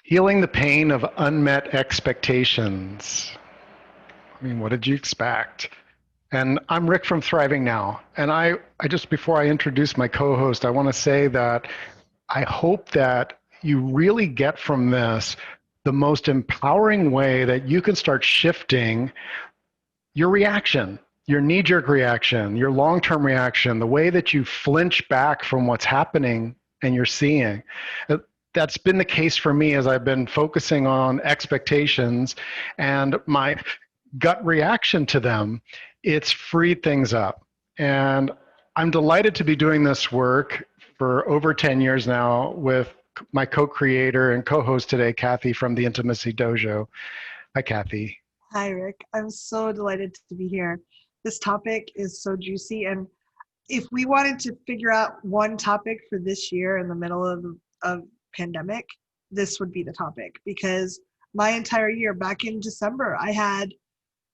Healing the pain of unmet expectations. I mean, what did you expect? And I'm Rick from Thriving Now. And I just, before I introduce my co-host, I want to say that I hope that you really get from this the most empowering way that you can start shifting your reaction, your knee-jerk reaction, your long-term reaction, the way that you flinch back from what's happening and you're seeing. That's been the case for me as I've been focusing on expectations and my gut reaction to them. It's freed things up. And I'm delighted to be doing this work for over 10 years now with my co-creator and co-host today, Cathy from the Intimacy Dojo. Hi, Cathy. Hi, Rick. I'm so delighted to be here. This topic is so juicy. And if we wanted to figure out one topic for this year in the middle of pandemic, this would be the topic. Because my entire year back in December, I had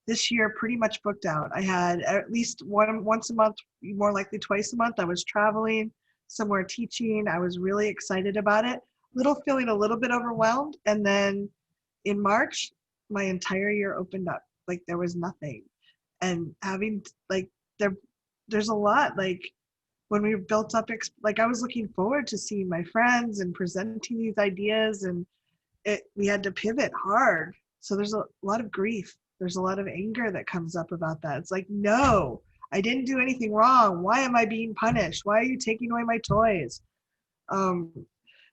this year pretty much booked out. I had at least once a month, more likely twice a month. I was traveling, somewhere teaching. I was really excited about it. Feeling a little bit overwhelmed. And then in March, my entire year opened up like there was nothing. And having like there's a lot, like when we built up like I was looking forward to seeing my friends and presenting these ideas, and we had to pivot hard. So there's a lot of grief, there's a lot of anger that comes up about that. It's like, no, I didn't do anything wrong. Why am I being punished? Why are you taking away my toys? um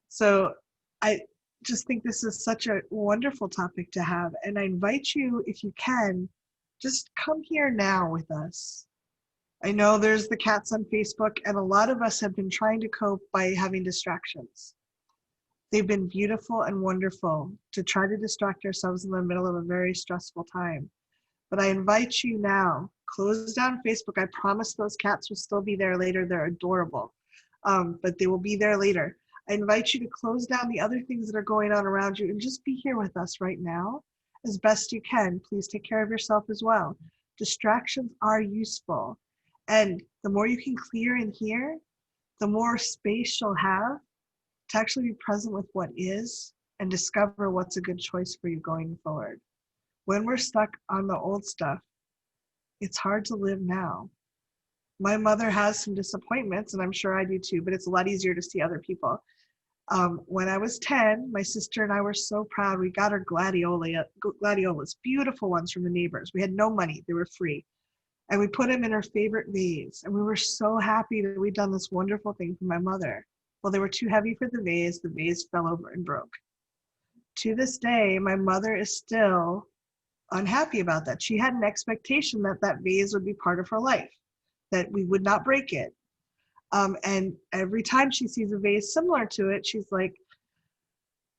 so I just think this is such a wonderful topic to have. And I invite you, if you can, just come here now with us. I know there's the cats on Facebook, and a lot of us have been trying to cope by having distractions. They've been beautiful and wonderful to try to distract ourselves in the middle of a very stressful time. But I invite you now, close down Facebook. I promise those cats will still be there later. They're adorable, but they will be there later. I invite you to close down the other things that are going on around you and just be here with us right now as best you can. Please take care of yourself as well. Distractions are useful. And the more you can clear in here, the more space you'll have to actually be present with what is and discover what's a good choice for you going forward. When we're stuck on the old stuff, it's hard to live now. My mother has some disappointments, and I'm sure I do too, but it's a lot easier to see other people. When I was 10, my sister and I were so proud. We got her gladiolas, beautiful ones from the neighbors. We had no money, they were free. And we put them in her favorite vase. And we were so happy that we'd done this wonderful thing for my mother. Well, they were too heavy for the vase fell over and broke. To this day, my mother is still unhappy about that. She had an expectation that that vase would be part of her life, that we would not break it. And every time she sees a vase similar to it, she's like,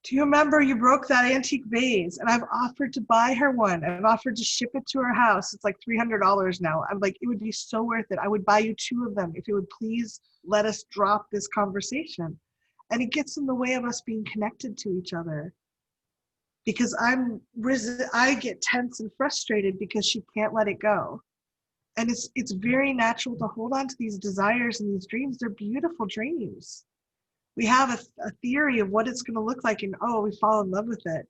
do you remember you broke that antique vase? And I've offered to buy her one. I've offered to ship it to her house. It's like $300 now. I'm like, it would be so worth it. I would buy you 2 of them if you would please let us drop this conversation. And it gets in the way of us being connected to each other. Because I get tense and frustrated because she can't let it go. And it's very natural to hold on to these desires and these dreams. They're beautiful dreams. We have a theory of what it's going to look like, and we fall in love with it.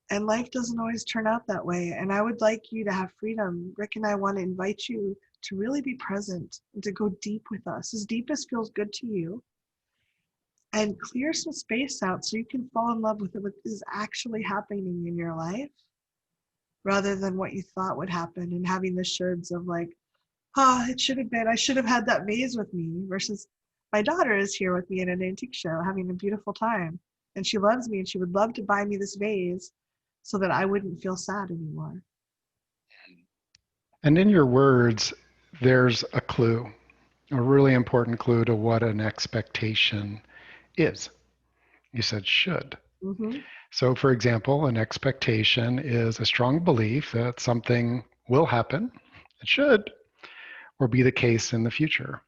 And life doesn't always turn out that way. And I would like you to have freedom. Rick and I want to invite you to really be present and to go deep with us, as deep as feels good to you, and clear some space out so you can fall in love with what is actually happening in your life, rather than what you thought would happen, and having the shoulds of like, it should have been, I should have had that vase with me, versus my daughter is here with me at an antique show having a beautiful time. And she loves me, and she would love to buy me this vase so that I wouldn't feel sad anymore. And in your words, there's a clue, a really important clue to what an expectation is. You said should. Mm-hmm. So, for example, an expectation is a strong belief that something will happen, it should, or be the case in the future.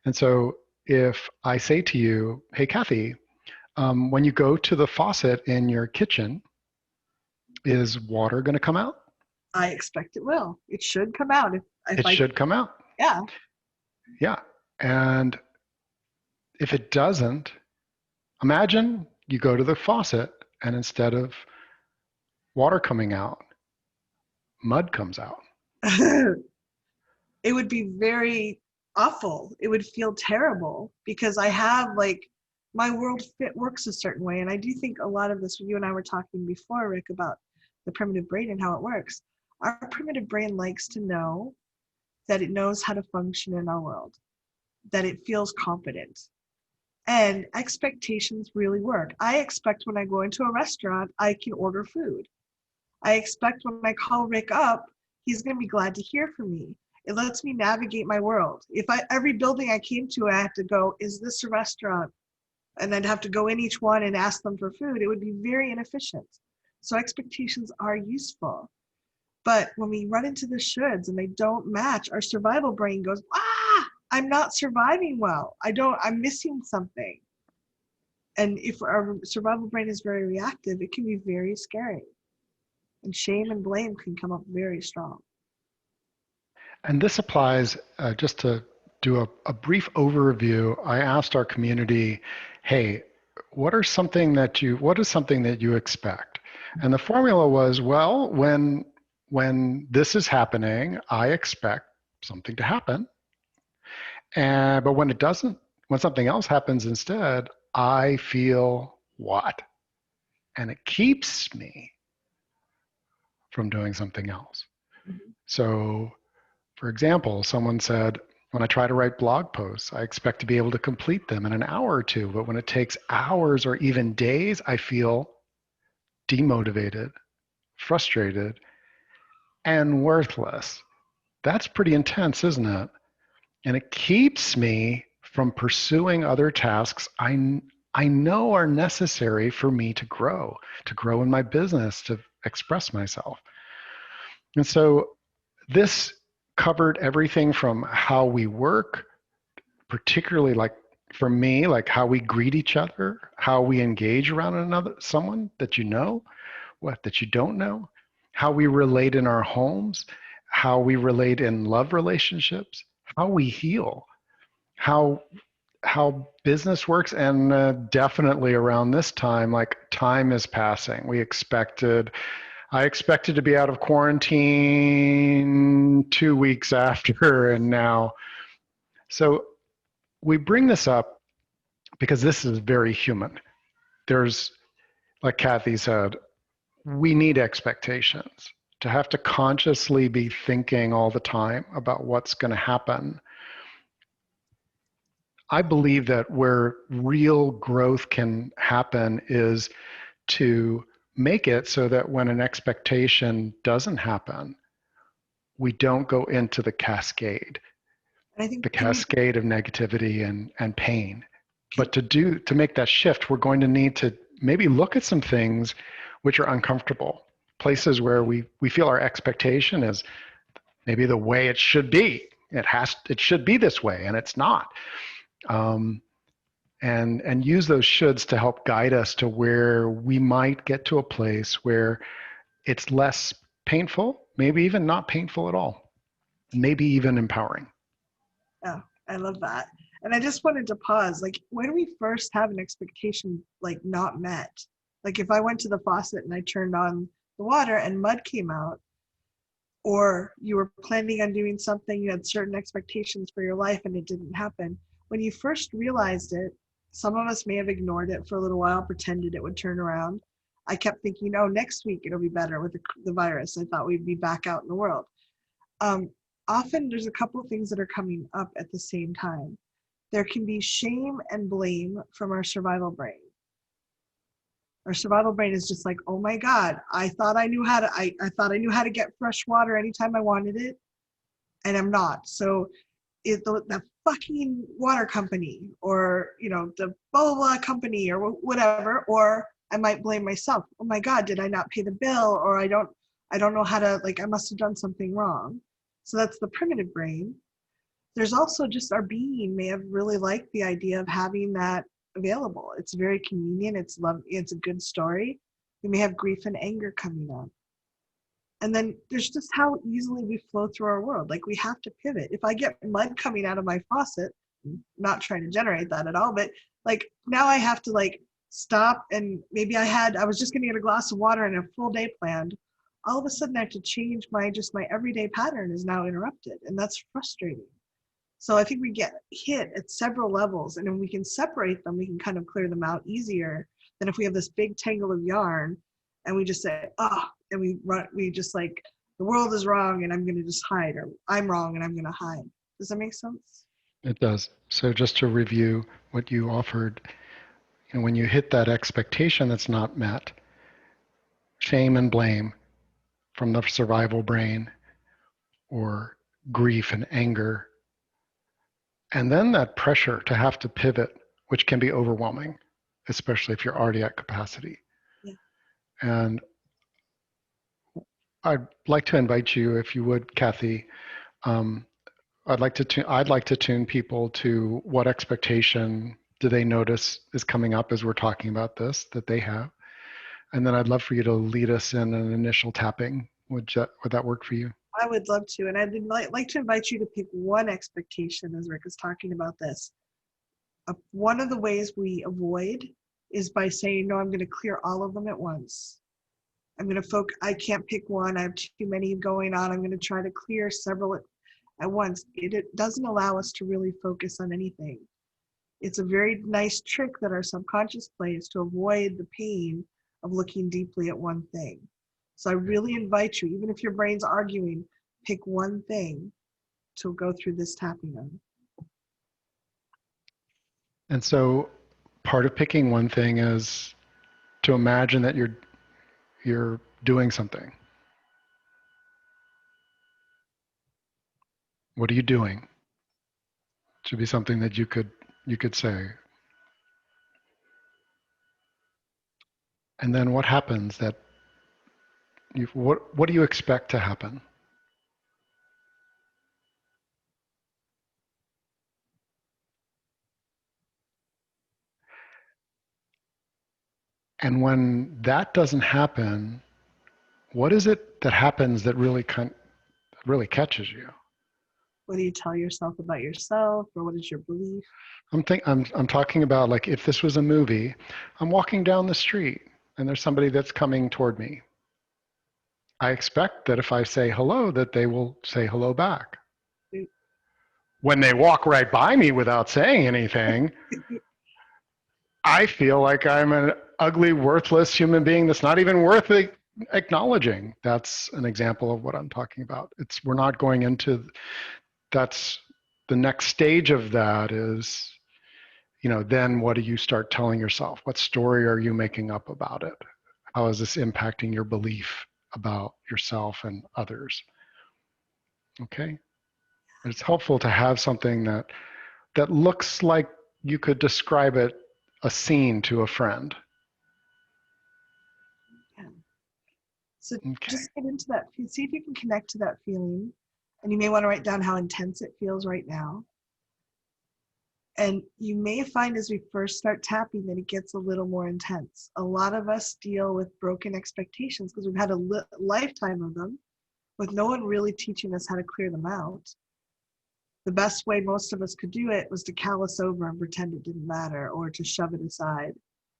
And so if I say to you, hey, Cathy, when you go to the faucet in your kitchen, is water going to come out? I expect it will. It should come out. It should come out. Yeah. Yeah. And if it doesn't, imagine you go to the faucet And instead of water coming out, mud comes out. It would be very awful. It would feel terrible because I have like my world fit works a certain way. And I do think a lot of this, you and I were talking before, Rick, about the primitive brain and how it works. Our primitive brain likes to know that it knows how to function in our world, that it feels confident. And expectations really work. I expect when I go into a restaurant, I can order food. I expect when I call Rick up, he's going to be glad to hear from me. It lets me navigate my world. If every building I came to, I had to go, is this a restaurant? And I'd have to go in each one and ask them for food. It would be very inefficient. So expectations are useful. But when we run into the shoulds and they don't match, our survival brain goes, I'm not surviving well. I'm missing something. And if our survival brain is very reactive, it can be very scary. And shame and blame can come up very strong. And this applies, just to do a brief overview. I asked our community, hey, what is something that you expect? And the formula was, well, when this is happening, I expect something to happen. But when it doesn't, when something else happens instead, I feel what? And it keeps me from doing something else. Mm-hmm. So, for example, someone said, when I try to write blog posts, I expect to be able to complete them in an hour or two. But when it takes hours or even days, I feel demotivated, frustrated, and worthless. That's pretty intense, isn't it? And it keeps me from pursuing other tasks I know are necessary for me to grow in my business, to express myself. And so this covered everything from how we work, particularly like for me, like how we greet each other, how we engage around someone that you know, what that you don't know, how we relate in our homes, how we relate in love relationships, how we heal, how business works, and definitely around this time, like time is passing. I expected to be out of quarantine 2 weeks after, and now. So we bring this up because this is very human. There's, like Cathy said, we need expectations. To have to consciously be thinking all the time about what's going to happen. I believe that where real growth can happen is to make it so that when an expectation doesn't happen, we don't go into the cascade, And I think the cascade of negativity and pain. But to make that shift, we're going to need to maybe look at some things which are uncomfortable, places where we feel our expectation is maybe the way it should be. It should be this way, and it's not. And use those shoulds to help guide us to where we might get to a place where it's less painful, maybe even not painful at all, maybe even empowering. Oh, I love that. And I just wanted to pause. Like when we first have an expectation like not met, like if I went to the faucet and I turned on the water and mud came out, or you were planning on doing something, you had certain expectations for your life and it didn't happen. When you first realized it, some of us may have ignored it for a little while, pretended it would turn around. I kept thinking, oh, next week it'll be better with the virus. I thought we'd be back out in the world. Often there's a couple of things that are coming up at the same time. There can be shame and blame from our survival brain. Our survival brain is just like, oh my God, I thought I knew how to get fresh water anytime I wanted it, and I'm not. So the fucking water company, or the blah, blah, blah company, or whatever, or I might blame myself. Oh my God, did I not pay the bill? Or I don't know how to, I must have done something wrong. So that's the primitive brain. There's also just our being may have really liked the idea of having that available. It's very convenient. It's a good story. We may have grief and anger coming up. And then there's just how easily we flow through our world. Like we have to pivot. If I get mud coming out of my faucet, I'm not trying to generate that at all, but now I have to stop, and maybe I was just going to get a glass of water and a full day planned. All of a sudden I have to change my everyday pattern is now interrupted, and that's frustrating. So I think we get hit at several levels, and when we can separate them, we can kind of clear them out easier than if we have this big tangle of yarn and we just say, oh, and we just like, the world is wrong and I'm going to just hide, or I'm wrong and I'm going to hide. Does that make sense? It does. So just to review what you offered, when you hit that expectation that's not met, shame and blame from the survival brain, or grief and anger, and then that pressure to have to pivot, which can be overwhelming, especially if you're already at capacity. Yeah. And I'd like to invite you, if you would, Cathy. Um, I'd like to tune people to what expectation do they notice is coming up as we're talking about this that they have, and then I'd love for you to lead us in an initial tapping. Would that work for you? I would love to. And I'd like to invite you to pick one expectation as Rick is talking about this. One of the ways we avoid is by saying, no, I'm going to clear all of them at once. I'm going to I can't pick one. I have too many going on. I'm going to try to clear several at once. It doesn't allow us to really focus on anything. It's a very nice trick that our subconscious plays to avoid the pain of looking deeply at one thing. So I really invite you, even if your brain's arguing, pick one thing to go through this tapping on. And so part of picking one thing is to imagine that you're doing something. What are you doing? It should be something that you could say. And then what happens that what do you expect to happen? And when that doesn't happen, what is it that happens that really catches you? What do you tell yourself about yourself, or what is your belief? I'm talking about, like, if this was a movie, I'm walking down the street and there's somebody that's coming toward me. I expect that if I say hello, that they will say hello back. When they walk right by me without saying anything, I feel like I'm an ugly, worthless human being that's not even worth acknowledging. That's an example of what I'm talking about. We're not going into, that's the next stage of that is, then what do you start telling yourself? What story are you making up about it? How is this impacting your belief about yourself and others? Okay. It's helpful to have something that looks like you could describe it, a scene to a friend. Yeah. So Okay. just get into that. See if you can connect to that feeling. And you may want to write down how intense it feels right now. And you may find as we first start tapping that it gets a little more intense. A lot of us deal with broken expectations because we've had a lifetime of them with no one really teaching us how to clear them out. The best way most of us could do it was to callous over and pretend it didn't matter, or to shove it aside.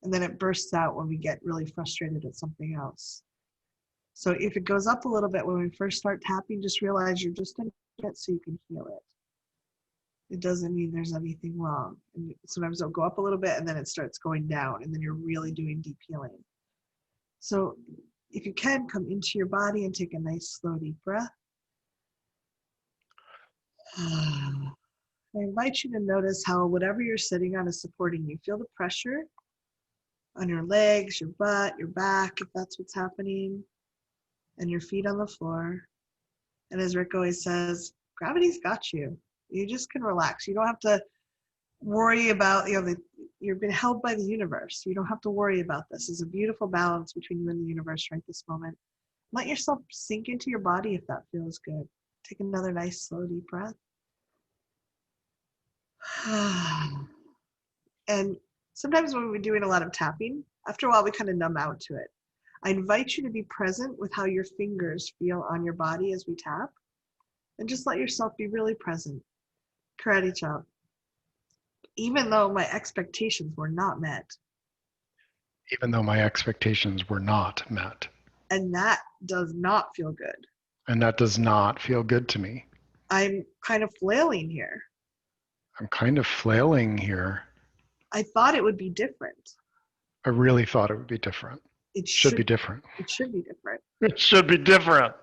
And then it bursts out when we get really frustrated at something else. So if it goes up a little bit when we first start tapping, just realize you're just in it so you can heal it. It doesn't mean there's anything wrong. And sometimes it'll go up a little bit and then it starts going down, and then you're really doing deep healing. So if you can, come into your body and take a nice slow deep breath. I invite you to notice how whatever you're sitting on is supporting you. Feel the pressure on your legs, your butt, your back, if that's what's happening, and your feet on the floor. And as Rick always says, gravity's got you. You just can relax. You don't have to worry about, you've been held by the universe. You don't have to worry about this. There's a beautiful balance between you and the universe right this moment. Let yourself sink into your body if that feels good. Take another nice, slow, deep breath. And sometimes when we're doing a lot of tapping, after a while we kind of numb out to it. I invite you to be present with how your fingers feel on your body as we tap, and just let yourself be really present. Karate chop. Even though my expectations were not met, Even though my expectations were not met. And that does not feel good. And that does not feel good to me. I'm kind of flailing here. I'm kind of flailing here. I thought it would be different. I really thought it would be different. It Should be should different. it should be different. It should be different.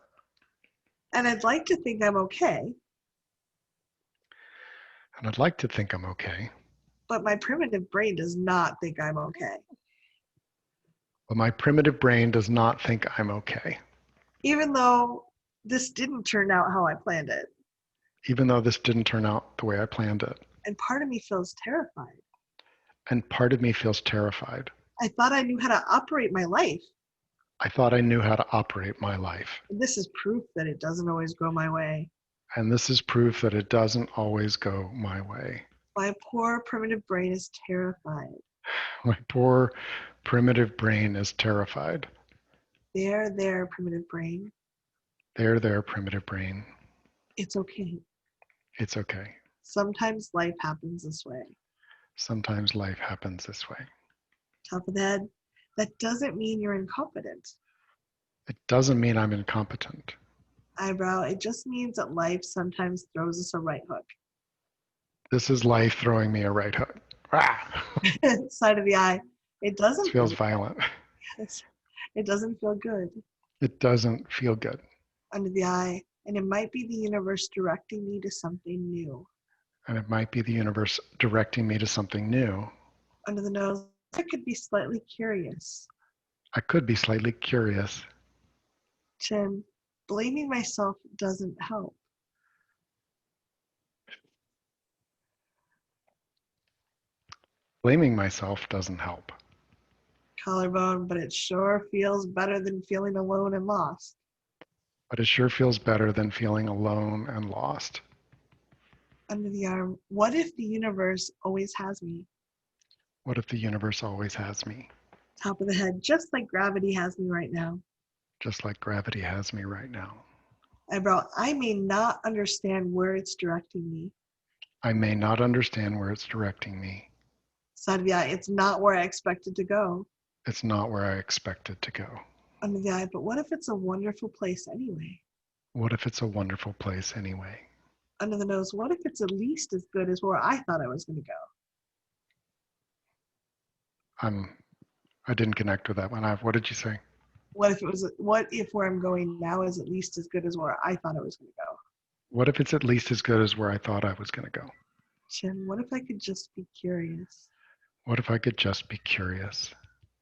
And I'd like to think I'm okay, And I'd like to think I'm okay. but my primitive brain does not think I'm okay. But my primitive brain does not think I'm okay. Even though this didn't turn out how I planned it. Even though this didn't turn out the way I planned it. And part of me feels terrified. And part of me feels terrified. I thought I knew how to operate my life. I thought I knew how to operate my life. And this is proof that it doesn't always go my way. And this is proof that it doesn't always go my way. My poor primitive brain is terrified. My poor primitive brain is terrified. There, primitive brain. There, primitive brain. It's okay. It's okay. Sometimes life happens this way. Sometimes life happens this way. Top of the head. That doesn't mean you're incompetent. It doesn't mean I'm incompetent. Eyebrow. It just means that life sometimes throws us a right hook. This is life throwing me a right hook. Ah! Side of the eye. It doesn't It feels violent. It doesn't feel good. It doesn't feel good. Under the eye. And it might be the universe directing me to something new. And it might be the universe directing me to something new. Under the nose. I could be slightly curious. I could be slightly curious. Chin. Blaming myself doesn't help. Blaming myself doesn't help. Collarbone, but it sure feels better than feeling alone and lost. But it sure feels better than feeling alone and lost. Under the arm. What if the universe always has me? What if the universe always has me? Top of the head, just like gravity has me right now. Just like gravity has me right now. Eyebrow, I may not understand where it's directing me. I may not understand where it's directing me. Side of the eye, it's not where I expected to go. It's not where I expected to go. Under the eye, but what if it's a wonderful place anyway? What if it's a wonderful place anyway? Under the nose, what if it's at least as good as where I thought I was going to go? I didn't connect with that one. What did you say? What if where I'm going now is at least as good as where I thought I was going to go? What if it's at least as good as where I thought I was going to go? Chin, what if I could just be curious? What if I could just be curious?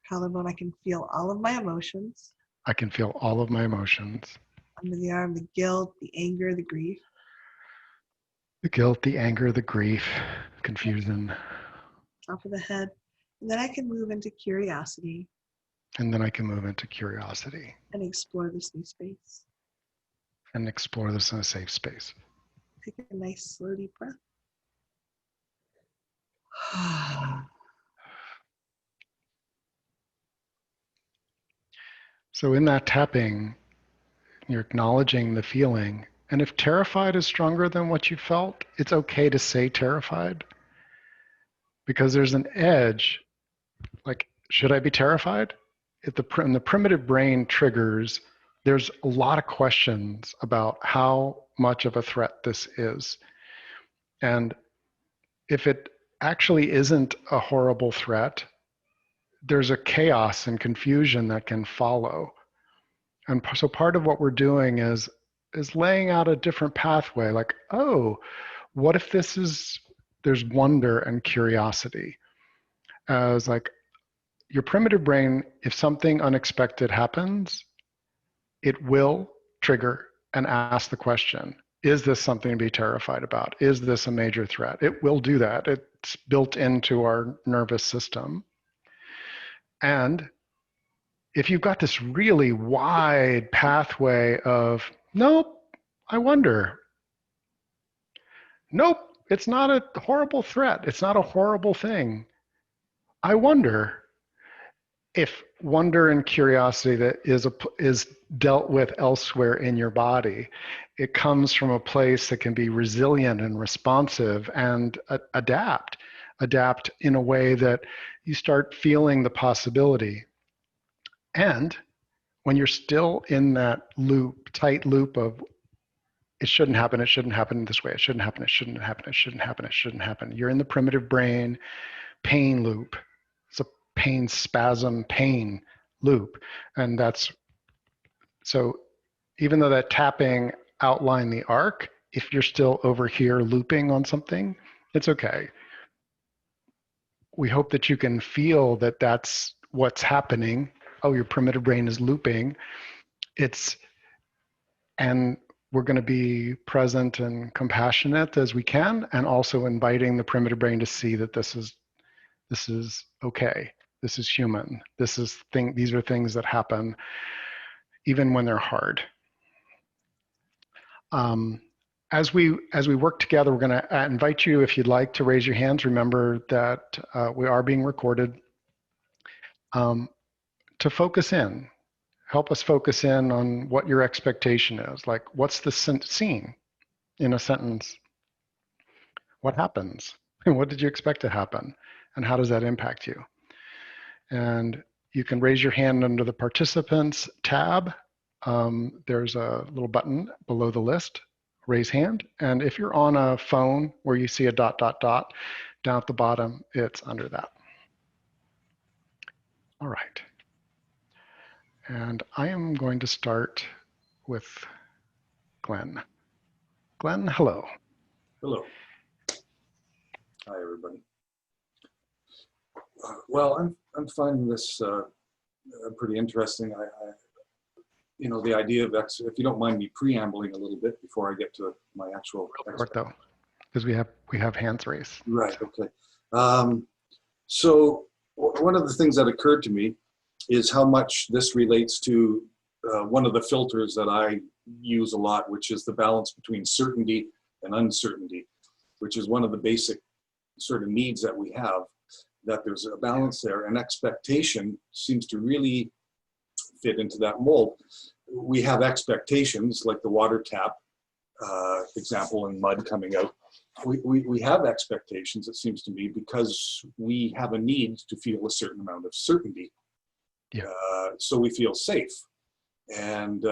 Collarbone, I can feel all of my emotions. I can feel all of my emotions. Under the arm, the guilt, the anger, the grief. The guilt, the anger, the grief, confusion. Top of the head. And then I can move into curiosity. And then I can move into curiosity. And explore this new space. And explore this in a safe space. Take a nice slow deep breath. So in that tapping, you're acknowledging the feeling. And if terrified is stronger than what you felt, it's okay to say terrified. Because there's an edge. Like, should I be terrified? If the primitive brain triggers, there's a lot of questions about how much of a threat this is. And if it actually isn't a horrible threat, there's a chaos and confusion that can follow. And so part of what we're doing is laying out a different pathway. Like, oh, what if there's wonder and curiosity? As like, your primitive brain, if something unexpected happens, it will trigger and ask the question, is this something to be terrified about? Is this a major threat? It will do that. It's built into our nervous system. And if you've got this really wide pathway of, nope, I wonder. Nope, it's not a horrible threat. It's not a horrible thing. I wonder. If wonder and curiosity that is dealt with elsewhere in your body, it comes from a place that can be resilient and responsive and adapt. adapt in a way that you start feeling the possibility. And when you're still in that loop, tight loop of it shouldn't happen, it shouldn't happen this way, it shouldn't happen, it shouldn't happen, it shouldn't happen, it shouldn't happen. You're in the primitive brain pain loop. It's a pain spasm pain loop. And that's so even though that tapping outlined the arc, if you're still over here looping on something, it's okay. We hope that you can feel that that's what's happening. Oh, your primitive brain is looping. And we're going to be present and compassionate as we can, and also inviting the primitive brain to see that this is okay. This is human. These are things that happen even when they're hard. As we work together, we're going to invite you, if you'd like, to raise your hands. Remember that we are being recorded. To focus in, help us focus in on what your expectation is. Like, what's the scene in a sentence? What happens? What did you expect to happen? And how does that impact you? And you can raise your hand under the participants tab. There's a little button below the list, raise hand. And if you're on a phone where you see a ... down at the bottom, it's under that. All right. And I am going to start with Glenn. Glenn, hello. Hello. Hi, everybody. Well, I'm finding this pretty interesting. The idea of if you don't mind me preambling a little bit before I get to my actual. Real quick though, because we have hands raised. Right. Okay. So one of the things that occurred to me is how much this relates to one of the filters that I use a lot, which is the balance between certainty and uncertainty, which is one of the basic sort of needs that we have, that there's a balance there, and expectation seems to really fit into that mold. We have expectations, like the water tap example and mud coming out. We have expectations, it seems to me, because we have a need to feel a certain amount of certainty. Yeah. So we feel safe. And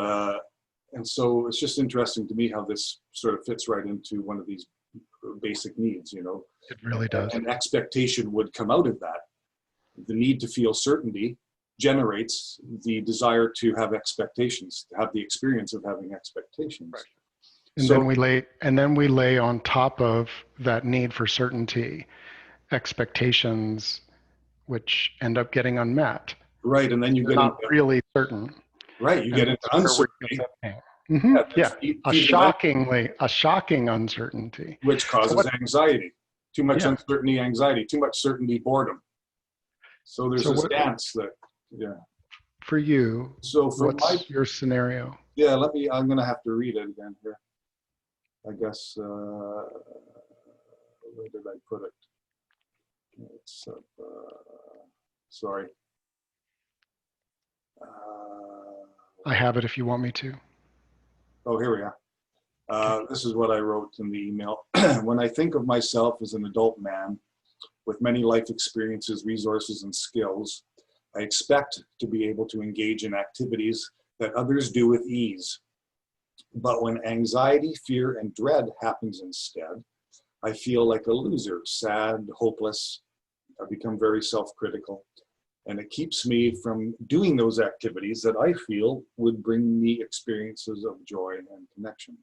so it's just interesting to me how this sort of fits right into one of these basic needs, It really does. And expectation would come out of that. The need to feel certainty generates the desire to have expectations, to have the experience of having expectations. Right. And then we lay on top of that need for certainty expectations, which end up getting unmet. Right, and then you get not really certain. Right, you get into uncertainty. Mm-hmm. Yeah, a shocking uncertainty, which causes anxiety. Too much uncertainty, anxiety. Too much certainty, boredom. So there's this dance that, For you, so what's your scenario? Yeah, I'm going to have to read it again here. I guess, where did I put it? It's sorry. I have it if you want me to. Oh, here we are. This is what I wrote in the email. When I think of myself as an adult man with many life experiences, resources, and skills, I expect to be able to engage in activities that others do with ease. But when anxiety, fear, and dread happens instead, I feel like a loser, sad, hopeless. I become very self-critical. And it keeps me from doing those activities that I feel would bring me experiences of joy and connection.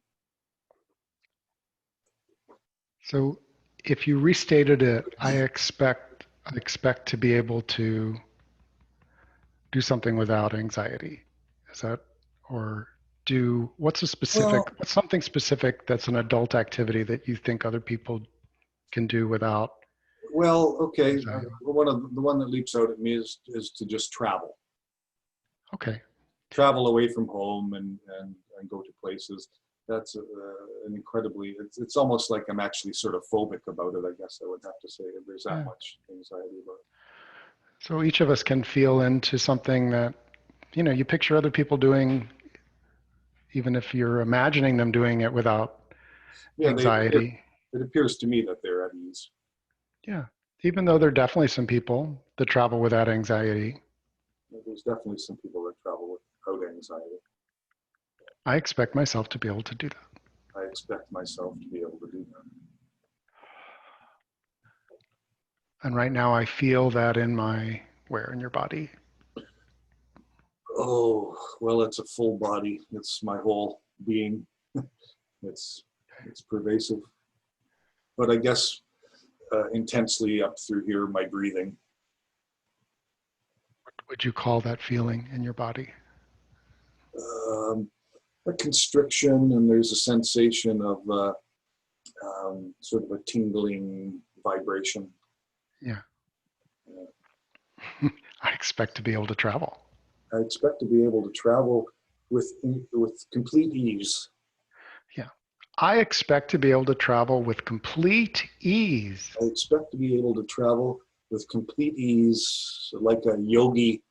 So if you restated it, I expect to be able to do something without anxiety. Is that, or what's something specific that's an adult activity that you think other people can do without? Well, okay. The one that leaps out at me is to just travel. Okay. Travel away from home and go to places. That's an incredibly. It's almost like I'm actually sort of phobic about it. I guess I would have to say there's that much anxiety about it. So each of us can feel into something that, you picture other people doing, even if you're imagining them doing it without anxiety. It appears to me that they're at ease. Yeah. Even though there are definitely some people that travel without anxiety, There's definitely some people that travel without anxiety. I expect myself to be able to do that. I expect myself to be able to do that. And right now I feel that where in your body? Oh, well, it's a full body. It's my whole being. It's pervasive. But I guess intensely up through here, my breathing. What would you call that feeling in your body? A constriction, and there's a sensation of sort of a tingling vibration. Yeah. I expect to be able to travel. I expect to be able to travel with complete ease. Yeah. I expect to be able to travel with complete ease. I expect to be able to travel with complete ease, like a yogi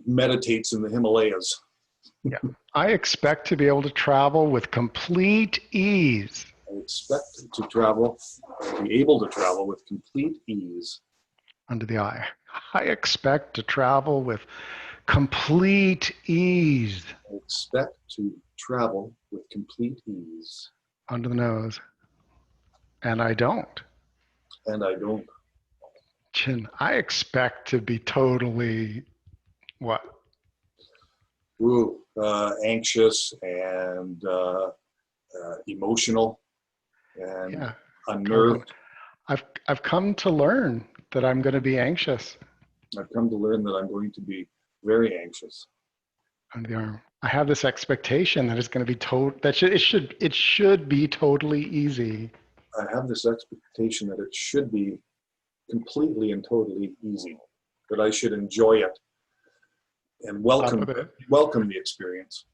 meditates in the Himalayas. Yeah. I expect to be able to travel with complete ease. I expect to travel, be able to travel with complete ease. Under the eye. I expect to travel with complete ease. I expect to travel with complete ease. Under the nose. And I don't. And I don't. Chin. I expect to be totally what? Anxious and emotional and unnerved. I've come to learn that I'm going to be anxious. I've come to learn that I'm going to be very anxious. Under the arm. I have this expectation that it's going to be it should be totally easy. I have this expectation that it should be completely and totally easy, that I should enjoy it and welcome the experience.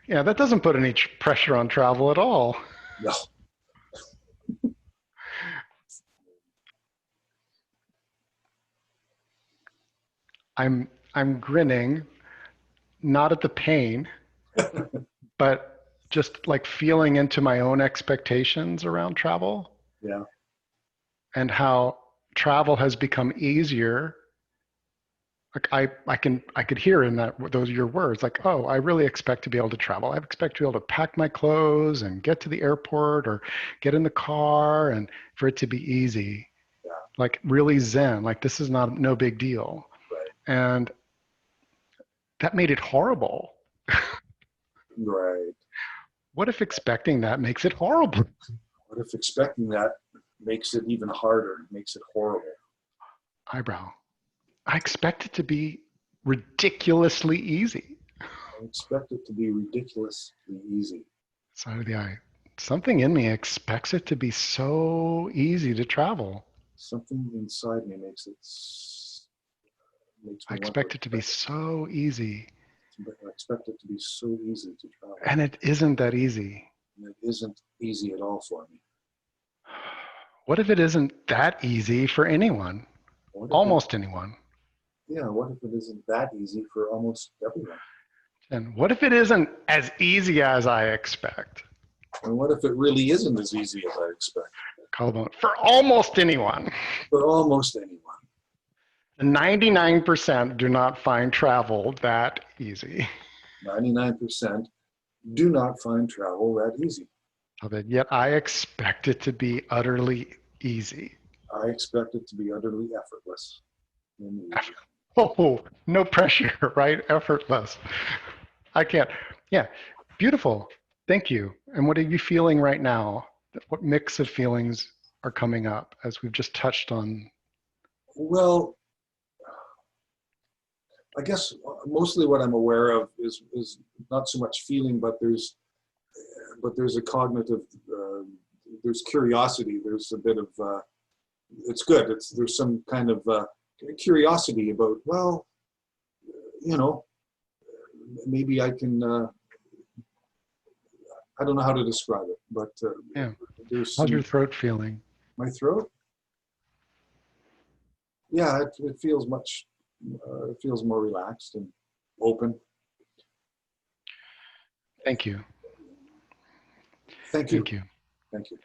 Yeah, that doesn't put any pressure on travel at all. No. I'm grinning, not at the pain, but just like feeling into my own expectations around travel. Yeah. And how travel has become easier. Like I could hear in those your words, like, oh, I really expect to be able to travel. I expect to be able to pack my clothes and get to the airport or get in the car and for it to be easy. Yeah. Like really zen, like this is no big deal. Right. And that made it horrible. Right. What if expecting that makes it horrible? What if expecting that makes it even harder, makes it horrible? Eyebrow. I expect it to be ridiculously easy. I expect it to be ridiculously easy. Side of the eye. Something in me expects it to be so easy to travel. Something inside me makes me I expect it to be so easy. I expect it to be so easy to travel. And it isn't that easy. And it isn't easy at all for me. What if it isn't that easy for anyone? Almost anyone. Yeah, what if it isn't that easy for almost everyone? And what if it isn't as easy as I expect? And what if it really isn't as easy as I expect? Collarbone. For almost anyone. For almost anyone. 99% do not find travel that easy. 99% do not find travel that easy. Yet I expect it to be utterly easy. I expect it to be utterly effortless. Oh, no pressure, right? Effortless. I can't. Yeah, beautiful. Thank you. And what are you feeling right now? What mix of feelings are coming up as we've just touched on? Well, I guess mostly what I'm aware of is not so much feeling, but there's a cognitive, there's curiosity. There's a bit of, it's good. There's some kind of curiosity about, well, maybe I can, I don't know how to describe it, but yeah. How's your throat feeling? My throat? Yeah, it feels much, it feels more relaxed and open. Thank you. Thank you. Thank you. Thank you.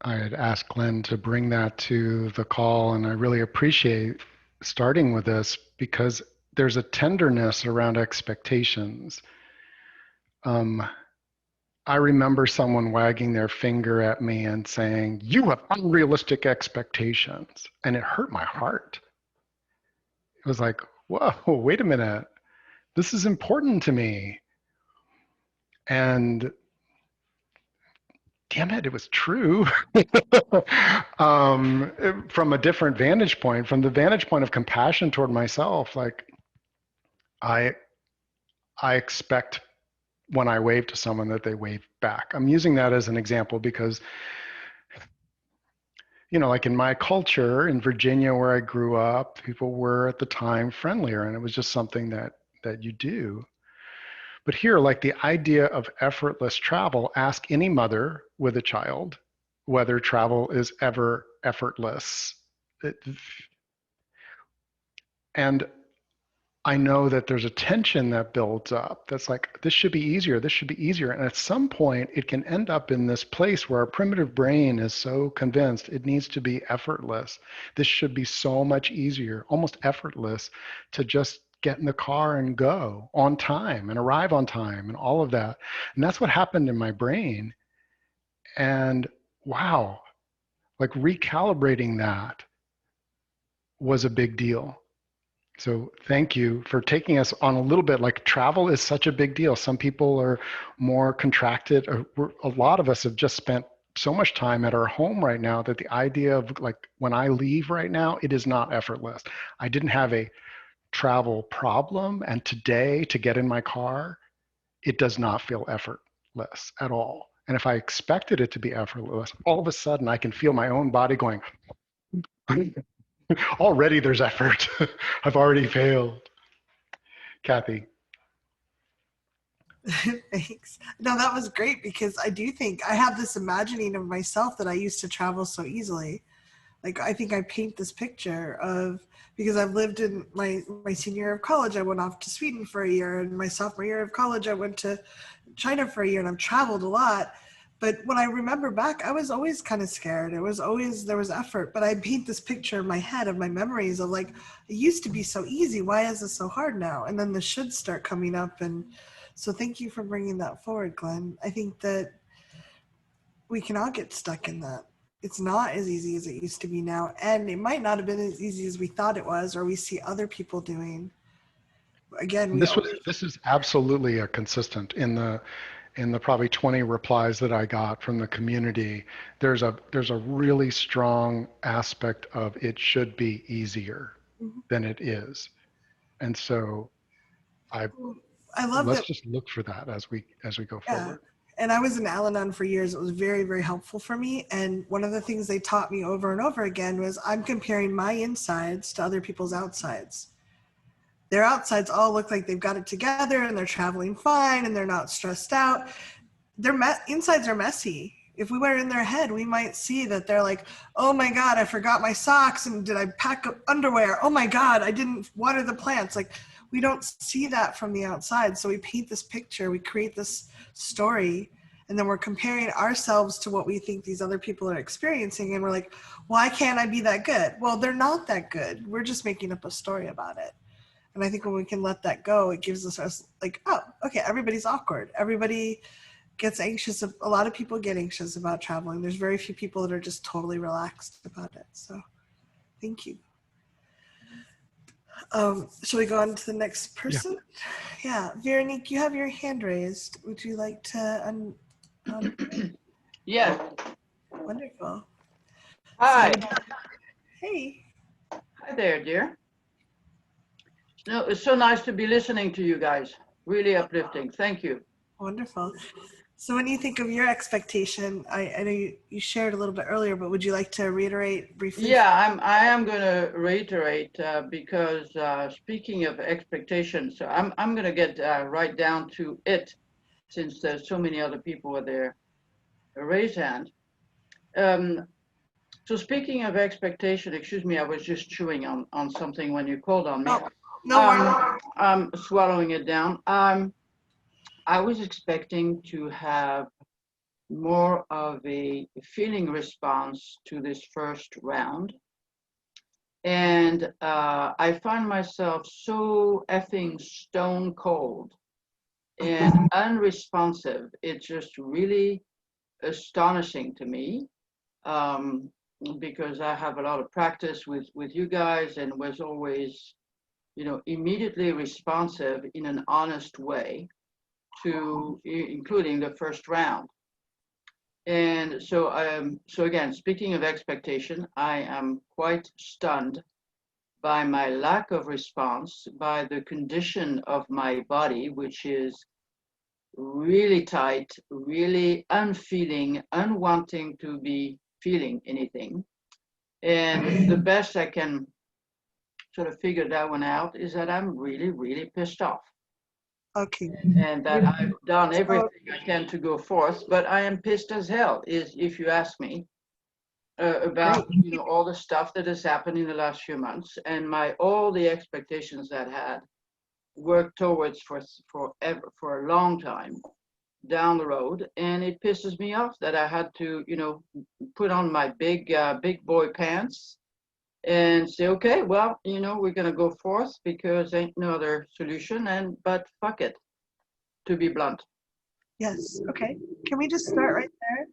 I had asked Glenn to bring that to the call, and I really appreciate starting with this because there's a tenderness around expectations. Um, I remember someone wagging their finger at me and saying, "You have unrealistic expectations." And it hurt my heart. It was like, whoa, wait a minute. This is important to me. And damn it, it was true. From a different vantage point, from the vantage point of compassion toward myself, like I, I expect when I wave to someone that they wave back. I'm using that as an example because, like in my culture in Virginia where I grew up, people were at the time friendlier, and it was just something that you do. But here, like the idea of effortless travel, ask any mother with a child whether travel is ever effortless. And I know that there's a tension that builds up that's like, this should be easier, this should be easier. And at some point, it can end up in this place where our primitive brain is so convinced it needs to be effortless. This should be so much easier, almost effortless, to just get in the car and go on time and arrive on time and all of that. And that's what happened in my brain. And wow, like recalibrating that was a big deal. So thank you for taking us on a little bit. Like travel is such a big deal. Some people are more contracted. A lot of us have just spent so much time at our home right now that the idea of like when I leave right now, it is not effortless. I didn't have a travel problem, and today to get in my car, it does not feel effortless at all. And if I expected it to be effortless, all of a sudden I can feel my own body going, already there's effort. I've already failed. Kathy. Thanks. No, that was great because I do think I have this imagining of myself that I used to travel so easily. Like I think I paint this picture of, because I've lived in my senior year of college, I went off to Sweden for a year, and my sophomore year of college, I went to China for a year, and I've traveled a lot. But when I remember back, I was always kind of scared. There was effort, but I paint this picture in my head of my memories of like, it used to be so easy. Why is it so hard now? And then the shoulds start coming up. And so thank you for bringing that forward, Glenn. I think that we can all get stuck in that. It's not as easy as it used to be now. And it might not have been as easy as we thought it was, or we see other people doing. Again, This is absolutely a consistent in the probably 20 replies that I got from the community. There's a really strong aspect of it should be easier than it is. And so I love let's that. just look for that as we go Yeah. forward. And I was in Al-Anon for years. It was very, very helpful for me. And one of the things they taught me over and over again was I'm comparing my insides to other people's outsides. Their outsides all look like they've got it together and they're traveling fine and they're not stressed out. Their insides are messy. If we were in their head, we might see that they're like, oh my God, I forgot my socks, and did I pack up underwear? Oh my God, I didn't water the plants. Like, we don't see that from the outside. So we paint this picture, we create this story, and then we're comparing ourselves to what we think these other people are experiencing. And we're like, why can't I be that good? Well, they're not that good. We're just making up a story about it. And I think when we can let that go, it gives us like, oh, okay, everybody's awkward. Everybody gets anxious. A lot of people get anxious about traveling. There's very few people that are just totally relaxed about it. So thank you. Shall we go on to the next person? Yeah. Veronique, you have your hand raised. Would you like to? Yes. Wonderful. Hi. So, hey. Hi there, dear. No, it's so nice to be listening to you guys. Really uplifting. Thank you. Wonderful. So when you think of your expectation, I know you shared a little bit earlier, but would you like to reiterate briefly? Yeah, I am going to reiterate because speaking of expectations, so I'm going to get right down to it, since there's so many other people with their raised hand. So speaking of expectation, excuse me, I was just chewing on something when you called on me. No worries. I'm swallowing it down. I was expecting to have more of a feeling response to this first round. And I find myself so effing stone cold and unresponsive. It's just really astonishing to me, because I have a lot of practice with you guys and was always, immediately responsive in an honest way to including the first round. And so again, speaking of expectation, I am quite stunned by my lack of response, by the condition of my body, which is really tight, really unfeeling, unwanting to be feeling anything. And the best I can sort of figure that one out is that I'm really, really pissed off. Okay. And that I've done everything I can to go forth, but I am pissed as hell, is if you ask me, about all the stuff that has happened in the last few months and all the expectations that had worked towards for a long time down the road, and it pisses me off that I had to put on my big boy pants and say, okay, well, we're gonna go forth because ain't no other solution, but fuck it, to be blunt. Yes. Okay. Can we just start right there?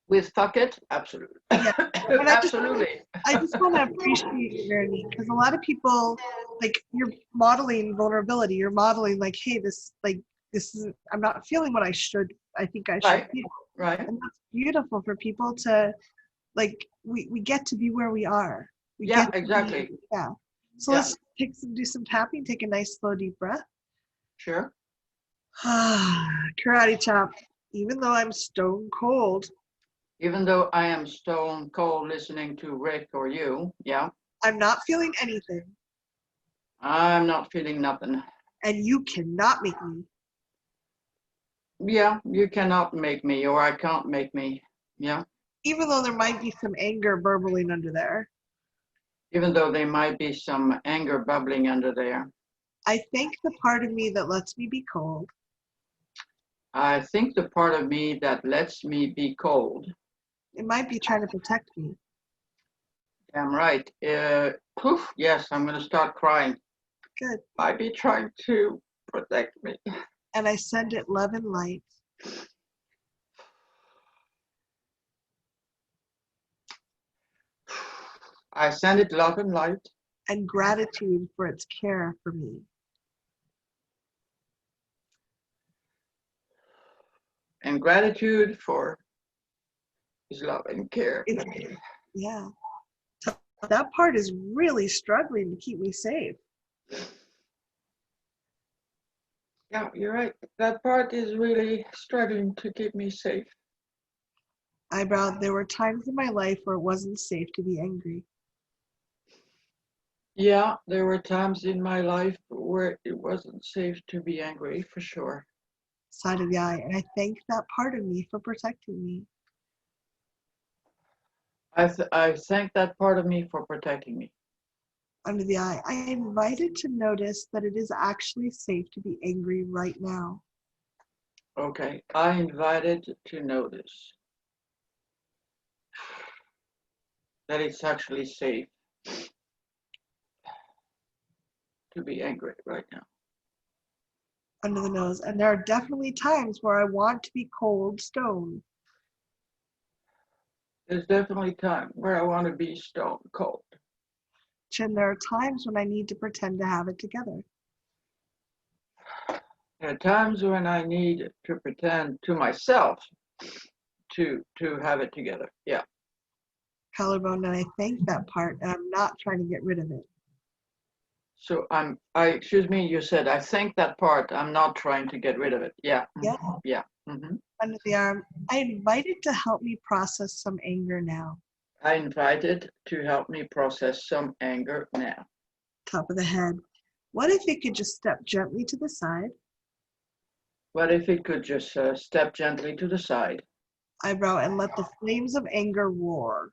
With fuck it? Absolutely. Yeah. Absolutely. I just want to appreciate, Veronique, because a lot of people, like, you're modeling vulnerability. You're modeling like, hey, this is, I'm not feeling what I think I should feel. Right. And that's beautiful for people to, like, we get to be where we are. Exactly. So let's do some tapping. Take a nice, slow, deep breath. Sure. Karate chop. Even though I'm stone cold. Even though I am stone cold listening to Rick or you, I'm not feeling anything. I'm not feeling nothing. And you cannot make me. Yeah, you cannot make me, or I can't make me. Yeah. Even though there might be some anger burbling under there. Even though there might be some anger bubbling under there. I thank the part of me that lets me be cold. I think the part of me that lets me be cold. It might be trying to protect me. Damn right. Poof, yes, I'm going to start crying. Good. Might be trying to protect me. And I send it love and light. I send it love and light. And gratitude for its care for me. And gratitude for his love and care. Yeah. That part is really struggling to keep me safe. Yeah, you're right. That part is really struggling to keep me safe. Eyebrow, there were times in my life where it wasn't safe to be angry. Yeah, there were times in my life where it wasn't safe to be angry, for sure. Side of the eye, and I thank that part of me for protecting me. I thank that part of me for protecting me. Under the eye, I invited to notice that it is actually safe to be angry right now. Okay, I invited to notice that it's actually safe to be angry right now. Under the nose, and there are definitely times where I want to be cold stone. There's definitely time where I want to be stone cold. Chin, there are times when I need to pretend to have it together. There are times when I need to pretend to myself to have it together. Yeah. Collarbone, and I thank that part, and I'm not trying to get rid of it. So excuse me, you said I thank that part. I'm not trying to get rid of it. Yeah. Yeah. Yeah. Mm-hmm. Under the arm, I invited to help me process some anger now. I invited to help me process some anger now. Top of the head. What if it could just step gently to the side? What if it could just step gently to the side? Eyebrow, and let the flames of anger roar.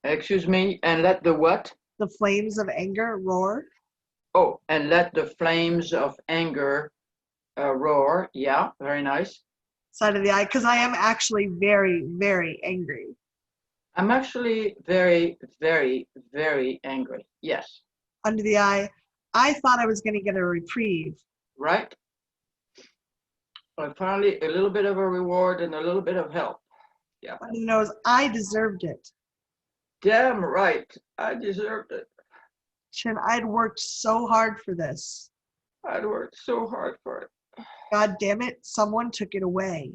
Excuse me, and let the what? The flames of anger roar. Oh, and let the flames of anger roar. Yeah, very nice. side of the eye, because I am actually very, very angry. I'm actually very, very, very angry. Yes. Under the eye, I thought I was going to get a reprieve. Right? Finally, a little bit of a reward and a little bit of help. Yeah. Under the nose, I deserved it. Damn right. I deserved it. Chin, I'd worked so hard for this. I'd worked so hard for it. God damn it, someone took it away.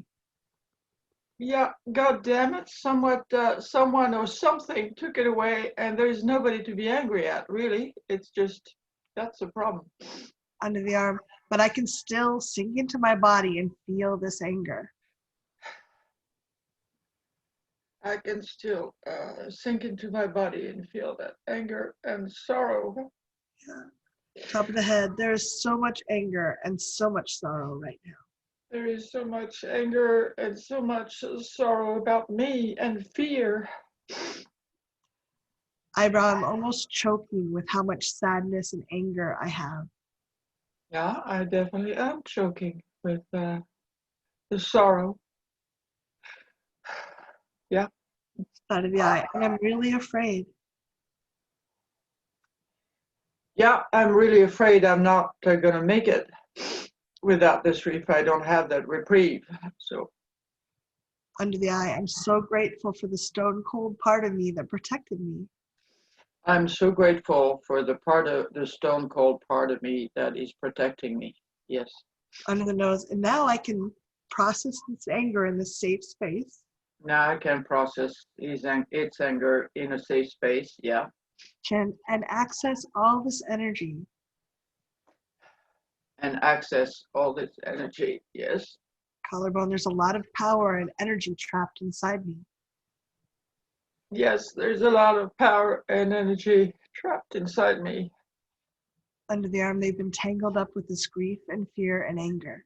Yeah, God damn it. Someone or something took it away, and there's nobody to be angry at, really. It's just, that's the problem. Under the arm, but I can still sink into my body and feel this anger. I can still sink into my body and feel that anger and sorrow. Yeah. Top of the head, there is so much anger and so much sorrow right now. There is so much anger and so much sorrow about me and fear. Eyebrow, I'm almost choking with how much sadness and anger I have. Yeah, I definitely am choking with the sorrow. Yeah. Side of the eye, and I'm really afraid. Yeah, I'm really afraid I'm not going to make it without this if I don't have that reprieve. So Under the eye, I'm so grateful for the stone cold part of me that protected me. I'm so grateful for the stone cold part of me that is protecting me. Yes. Under the nose, and now I can process this anger in this safe space. Now I can process its anger in a safe space. Yeah. Chin, and access all this energy. And access all this energy. Yes. Collarbone, there's a lot of power and energy trapped inside me. Yes, there's a lot of power and energy trapped inside me. Under the arm, they've been tangled up with this grief and fear and anger.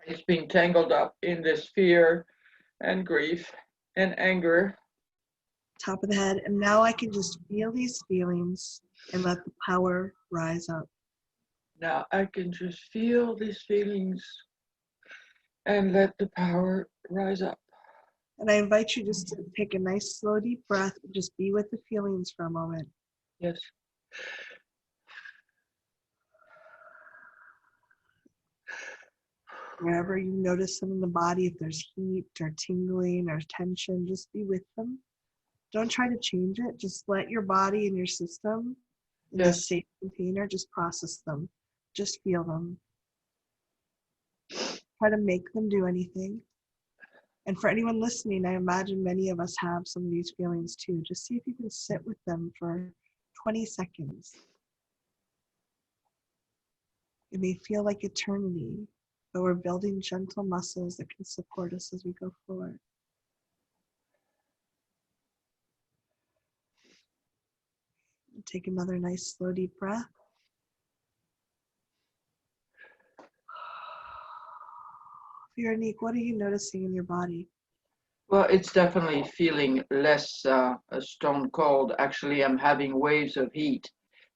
It's been tangled up in this fear and grief and anger. Top of the head, and now I can just feel these feelings and let the power rise up. Now I can just feel these feelings and let the power rise up. And I invite you just to take a nice, slow, deep breath and just be with the feelings for a moment. Yes. Wherever you notice them in the body, if there's heat or tingling or tension, just be with them. Don't try to change it. Just let your body and your system in this safe container just process them. Just feel them. Try to make them do anything. And for anyone listening, I imagine many of us have some of these feelings too. Just see if you can sit with them for 20 seconds. It may feel like eternity, but we're building gentle muscles that can support us as we go forward. Take another nice, slow, deep breath. Veronique, what are you noticing in your body? Well, it's definitely feeling less stone cold. Actually, I'm having waves of heat.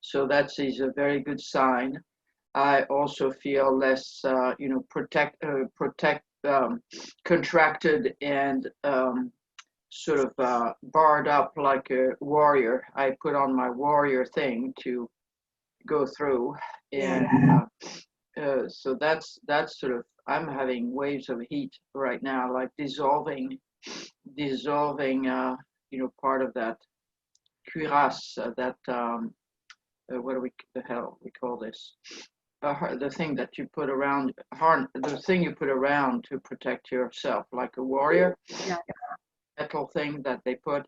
So that is a very good sign. I also feel less, contracted and sort of barred up like a warrior. I put on my warrior thing to go through, and so that's sort of, I'm having waves of heat right now, like dissolving, part of that cuirasse, what do the hell we call this? The thing that you put around, the thing you put around to protect yourself, like a warrior, metal thing that they put.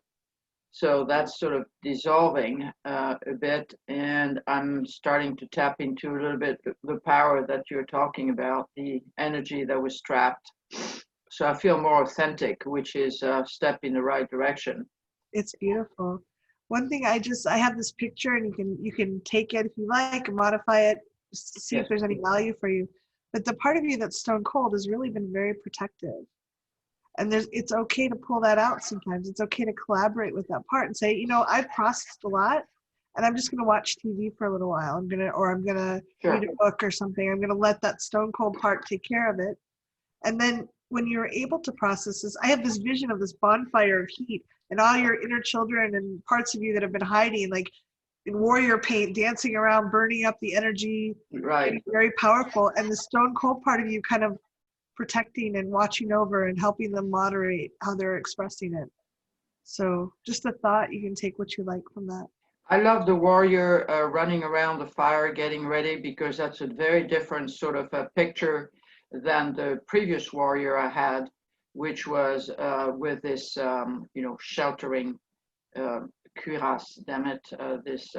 So that's sort of dissolving a bit, and I'm starting to tap into a little bit the power that you're talking about, the energy that was trapped. So I feel more authentic, which is a step in the right direction. It's beautiful. One thing I have this picture, and you can take it if you like and modify it just to see if there's any value for you. But the part of you that's stone cold has really been very protective. And it's okay to pull that out sometimes. It's okay to collaborate with that part and say, I've processed a lot, and I'm just going to watch TV for a little while. I'm going to Sure. read a book or something. I'm going to let that stone cold part take care of it. And then when you're able to process this, I have this vision of this bonfire of heat and all your inner children and parts of you that have been hiding, like in warrior paint, dancing around, burning up the energy, Right. very powerful. And the stone cold part of you kind of protecting and watching over and helping them moderate how they're expressing it. So just a thought, you can take what you like from that. I love the warrior running around the fire, getting ready, because that's a very different sort of a picture than the previous warrior I had, which was with this, sheltering cuirass, damn it, this,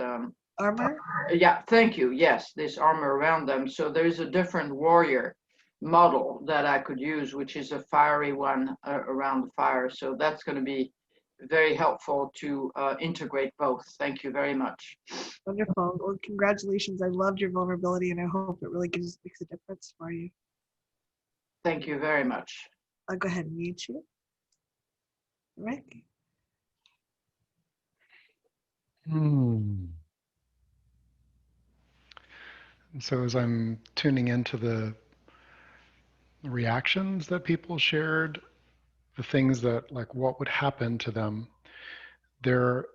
Armor? yeah, thank you, yes, this armor around them. So there's a different warrior model that I could use, which is a fiery one around the fire. So that's going to be very helpful to integrate both. Thank you very much. Wonderful. Well, congratulations. I loved your vulnerability and I hope it really makes a difference for you. Thank you very much. I'll go ahead and mute you. Rick? And so as I'm tuning into the reactions that people shared, the things that, like, what would happen to them, they're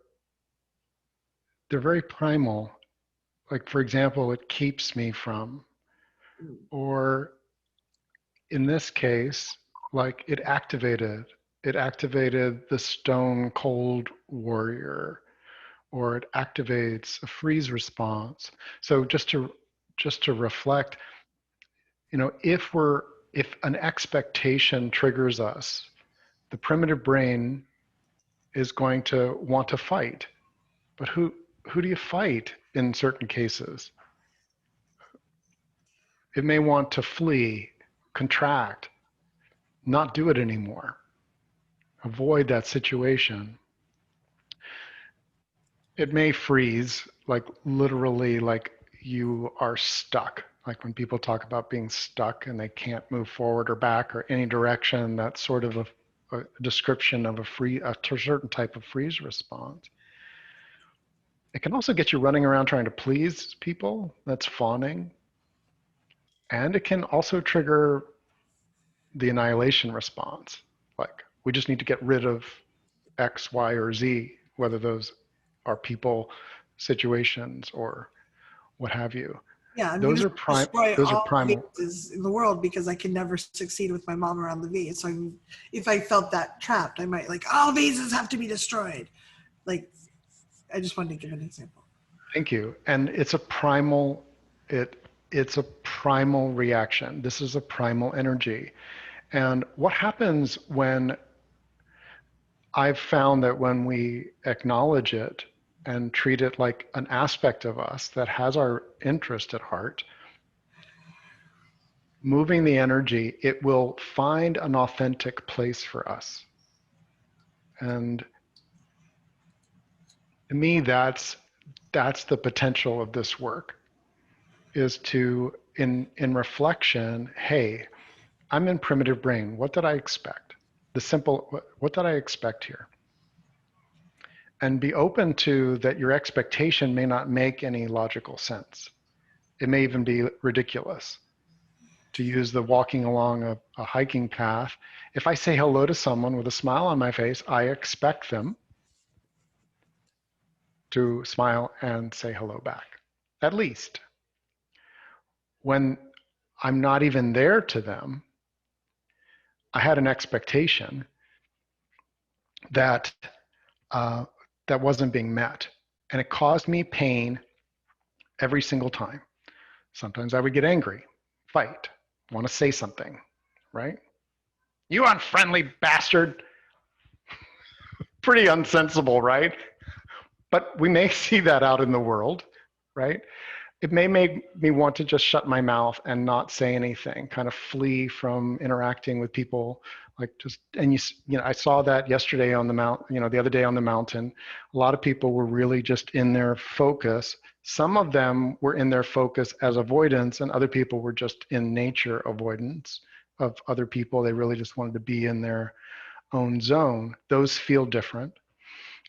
very primal. Like, for example, it keeps me from, or in this case, like, it activated the stone cold warrior, or it activates a freeze response. So just to reflect, if an expectation triggers us, the primitive brain is going to want to fight. But who do you fight in certain cases? It may want to flee, contract, not do it anymore, avoid that situation. It may freeze, like literally, like you are stuck. Like when people talk about being stuck and they can't move forward or back or any direction, that's sort of a description of a certain type of freeze response. It can also get you running around trying to please people. That's fawning. And it can also trigger the annihilation response. Like, we just need to get rid of X, Y, or Z, whether those are people, situations, or what have you. Yeah, I'm Those going are to prime. destroy Those are all primal. vases in the world because I can never succeed with my mom around the V. So if I felt that trapped, I might like, all vases have to be destroyed. Like, I just wanted to give an example. Thank you. And it's a primal. It's a primal reaction. This is a primal energy. And what happens when I've found that when we acknowledge it and treat it like an aspect of us that has our interest at heart, moving the energy, it will find an authentic place for us. And to me, that's the potential of this work, is to, in reflection, hey, I'm in primitive brain. What did I expect? What did I expect here? And be open to that your expectation may not make any logical sense. It may even be ridiculous. To use the walking along a hiking path, if I say hello to someone with a smile on my face, I expect them to smile and say hello back, at least. When I'm not even there to them, I had an expectation that that wasn't being met, and it caused me pain every single time. Sometimes I would get angry, fight, want to say something, right? You unfriendly bastard. Pretty unsensible, right? But we may see that out in the world, right? It may make me want to just shut my mouth and not say anything, kind of flee from interacting with people. Like just, and I saw that yesterday on the the other day on the mountain. A lot of people were really just in their focus. Some of them were in their focus as avoidance, and other people were just in nature avoidance of other people. They really just wanted to be in their own zone. Those feel different.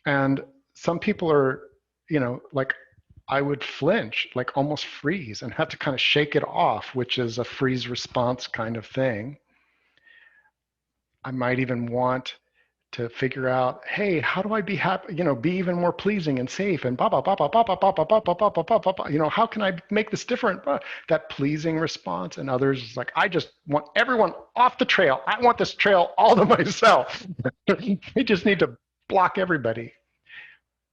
And some people are like I would flinch, like almost freeze, and have to kind of shake it off, which is a freeze response kind of thing. I might even want to figure out, hey, how do I be happy, be even more pleasing and safe and how can I make this different? That pleasing response. And others is like, I just want everyone off the trail. I want this trail all to myself. We just need to block everybody.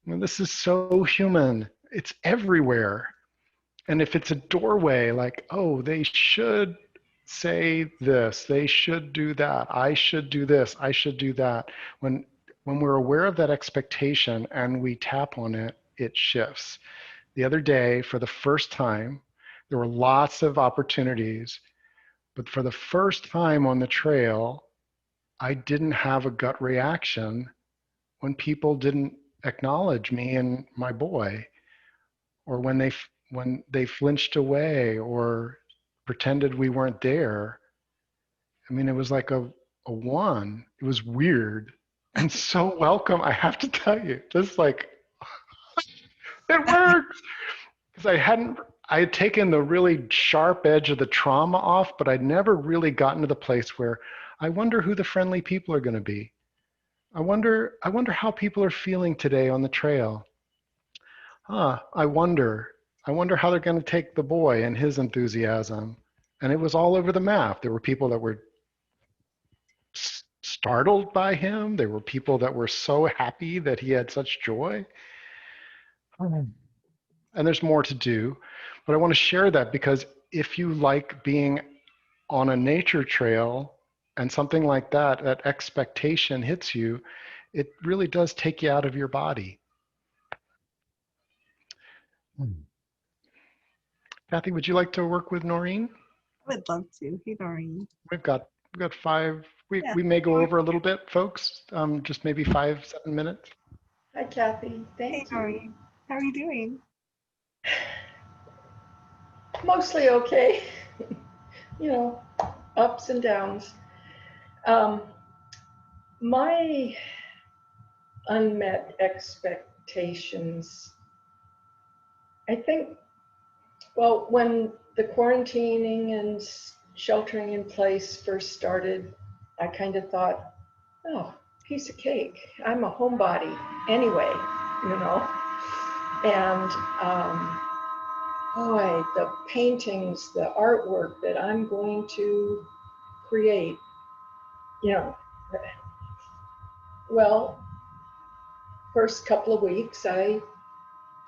And this is so human. It's everywhere. And if it's a doorway, like, oh, they should say this, they should do that, I should do this, I should do that. When we're aware of that expectation and we tap on it, it shifts. The other day, for the first time, there were lots of opportunities, but for the first time on the trail, I didn't have a gut reaction when people didn't acknowledge me and my boy, or when they flinched away or pretended we weren't there. I mean, it was like a one. It was weird and so welcome. I have to tell you, just like it worked, because I had taken the really sharp edge of the trauma off, but I'd never really gotten to the place where I wonder who the friendly people are going to be. I wonder how people are feeling today on the trail. I wonder how they're going to take the boy and his enthusiasm. And it was all over the map. There were people that were startled by him. There were people that were so happy that he had such joy. And there's more to do. But I want to share that because if you like being on a nature trail and something like that, that expectation hits you, it really does take you out of your body. Cathy, would you like to work with Noreen? I would love to. Hey, Noreen. We've got 5. Yeah. We may go over a little bit, folks. Just maybe 5-7 minutes. Hi, Cathy. Hey, Thank you. Noreen. How are you doing? Mostly okay. Ups and downs. My unmet expectations, I think, well, when the quarantining and sheltering in place first started, I kind of thought, oh, piece of cake. I'm a homebody anyway, And boy, the paintings, the artwork that I'm going to create, well, first couple of weeks, I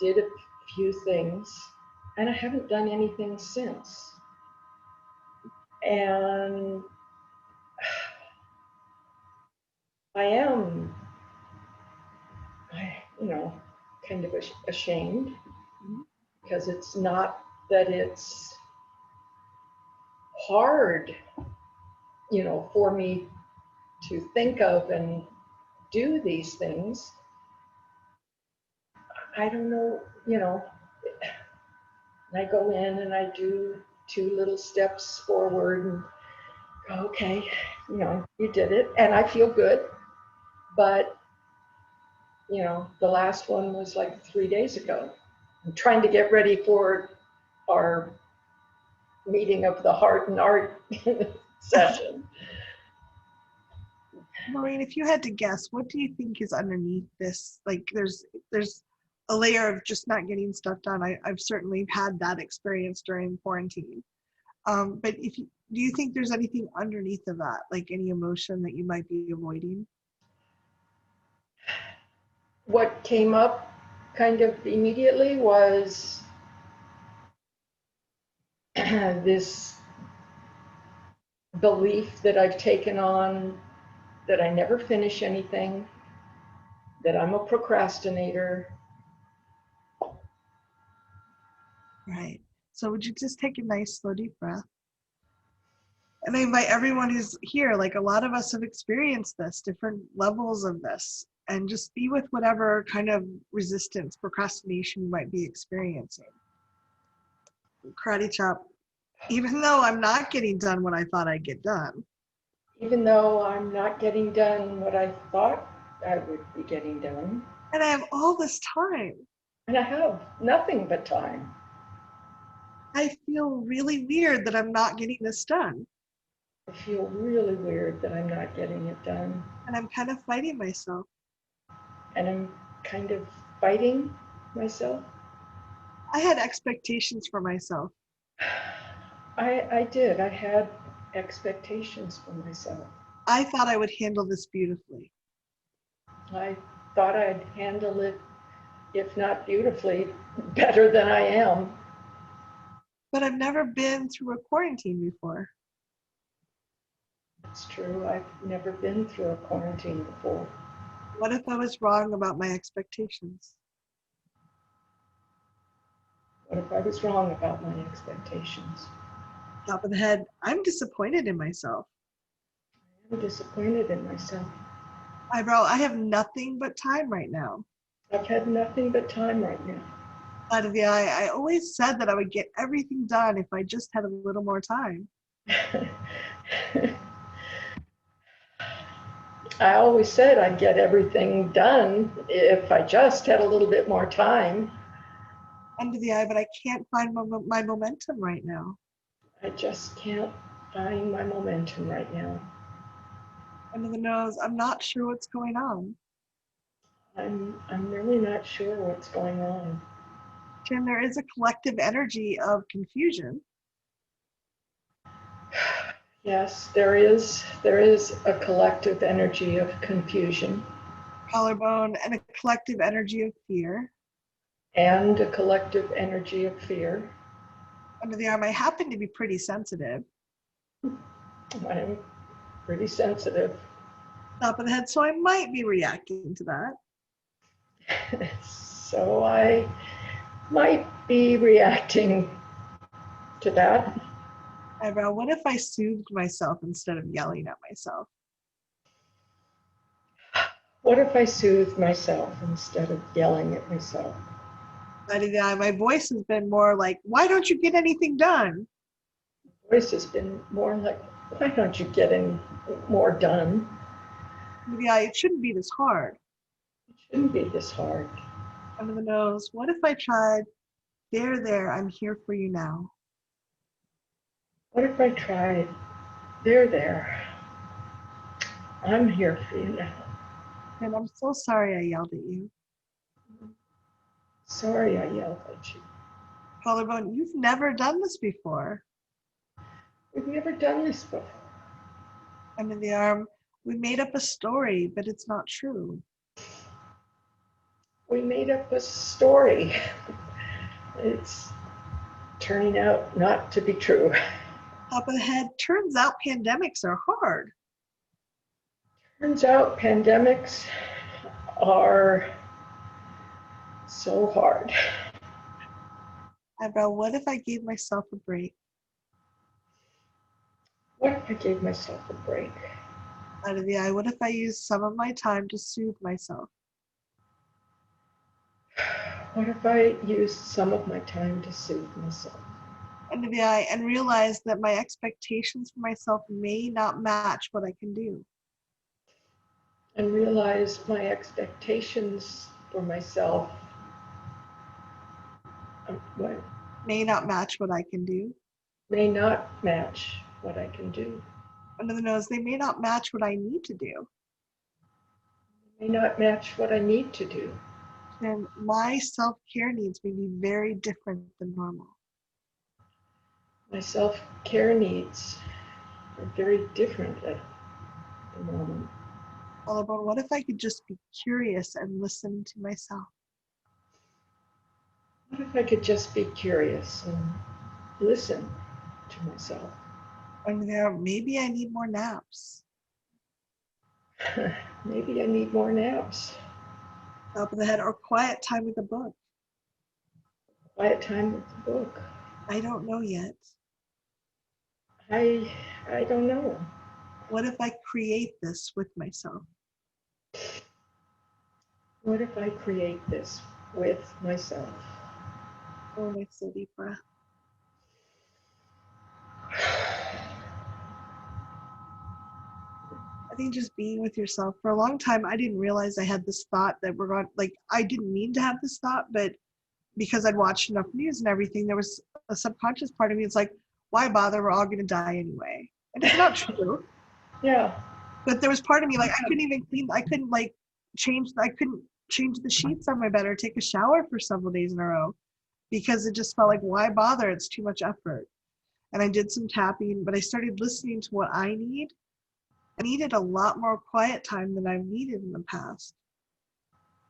did a few things and I haven't done anything since. And I am, kind of ashamed, because it's not that it's hard, for me to think of and do these things. I don't know, I go in and I do 2 little steps forward and go, okay, you did it, and I feel good. But, the last one was like 3 days ago. I'm trying to get ready for our meeting of the heart and art session. Maureen, if you had to guess, what do you think is underneath this? Like, there's a layer of just not getting stuff done. I've certainly had that experience during quarantine. But do you think there's anything underneath of that, like any emotion that you might be avoiding? What came up kind of immediately was this belief that I've taken on that I never finish anything, that I'm a procrastinator. Right. So would you just take a nice, slow, deep breath? And I invite everyone who's here, like a lot of us have experienced this, different levels of this, and just be with whatever kind of resistance, procrastination you might be experiencing. Karate chop. Even though I'm not getting done what I thought I'd get done. Even though I'm not getting done what I thought I would be getting done. And I have all this time. And I have nothing but time. I feel really weird that I'm not getting this done. I feel really weird that I'm not getting it done. And I'm kind of fighting myself. And I'm kind of fighting myself. I had expectations for myself. I did. I had expectations for myself. I thought I would handle this beautifully. I thought I'd handle it, if not beautifully, better than I am. But I've never been through a quarantine before. It's true. I've never been through a quarantine before. What if I was wrong about my expectations? What if I was wrong about my expectations? Top of the head, I'm disappointed in myself. I'm disappointed in myself. Eyebrow, I have nothing but time right now. I've had nothing but time right now. Side of the eye, I always said that I would get everything done if I just had a little more time. I always said I'd get everything done if I just had a little bit more time. Under the eye, but I can't find my momentum right now. I just can't find my momentum right now. Under the nose, I'm not sure what's going on. I'm really not sure what's going on. Chin, there is a collective energy of confusion. Yes, there is a collective energy of confusion. Collarbone, and a collective energy of fear. And a collective energy of fear. Under the arm, I happen to be pretty sensitive. I'm pretty sensitive. Top of the head, so I might be reacting to that. So I might be reacting to that. Eyebrow, what if I soothed myself instead of yelling at myself? What if I soothed myself instead of yelling at myself? Side of the eye, my voice has been more like, why don't you get anything done? My voice has been more like, why don't you get any more done? Under the eye, it shouldn't be this hard. It shouldn't be this hard. Under the nose, what if I tried, there, I'm here for you now? What if I tried, there, I'm here for you now. And I'm so sorry I yelled at you. Sorry I yelled at you. Collarbone, you've never done this before. We've never done this before. Under the arm, we made up a story, but it's not true. We made up a story. It's turning out not to be true. Top of the head, turns out pandemics are hard. Turns out pandemics are so hard. Eyebrow, what if I gave myself a break? What if I gave myself a break? Out of the eye, what if I used some of my time to soothe myself? What if I used some of my time to soothe myself? Under the eye, and realized that my expectations for myself may not match what I can do. And realize my expectations for myself May not match what I can do. may not match what I can do. Under the nose, they may not match what I need to do. May not match what I need to do. And my self-care needs may be very different than normal. My self-care needs are very different at the moment. Collarbone, what if I could just be curious and listen to myself? What if I could just be curious and listen to myself? Under there, maybe I need more naps. Maybe I need more naps. Top of the head, or quiet time with a book. Quiet time with the book. I don't know yet. I don't know. What if I create this with myself? What if I create this with myself? Oh, nice slow deep breath. I think just being with yourself. For a long time, I didn't realize I had this thought that I didn't mean to have this thought, but because I'd watched enough news and everything, there was a subconscious part of me that's like, why bother? We're all going to die anyway. And it's not true. Yeah. But there was part of me like, I couldn't change the sheets on my bed or take a shower for several days in a row because it just felt like, why bother? It's too much effort. And I did some tapping, but I started listening to what I need. I needed a lot more quiet time than I've needed in the past.